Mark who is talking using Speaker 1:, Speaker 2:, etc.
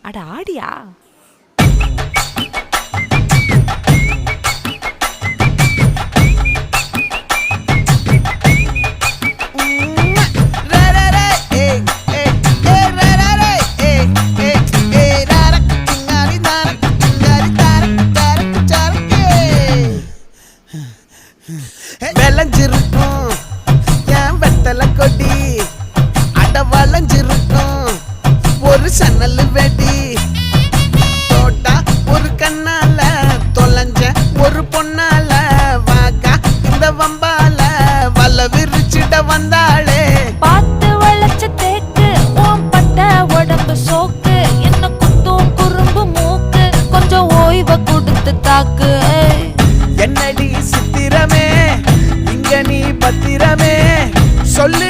Speaker 1: அட ஆடியா?
Speaker 2: விளைஞ்சிருக்கும் என் வெத்தலை கொடி, அட வளைஞ்சிருக்கும் ஒரு சன்னல் வெடி. தோட்டா ஒரு கண்ணால தொலைஞ்ச ஒரு பொண்ணால வாக்கா இந்த வம்பால வல விரிச்சிட வந்தாளே.
Speaker 1: பார்த்து வளைச்ச தேக்கு ஓம் பட்ட உடம்பு சோக்கு, என்ன குத்தும் குறும்பு மூக்கு, கொஞ்சம் ஓய்வை கொடுத்து தாக்கு.
Speaker 2: என்னடி சித்திரமே இங்க நீ பத்திரமே சொல்லு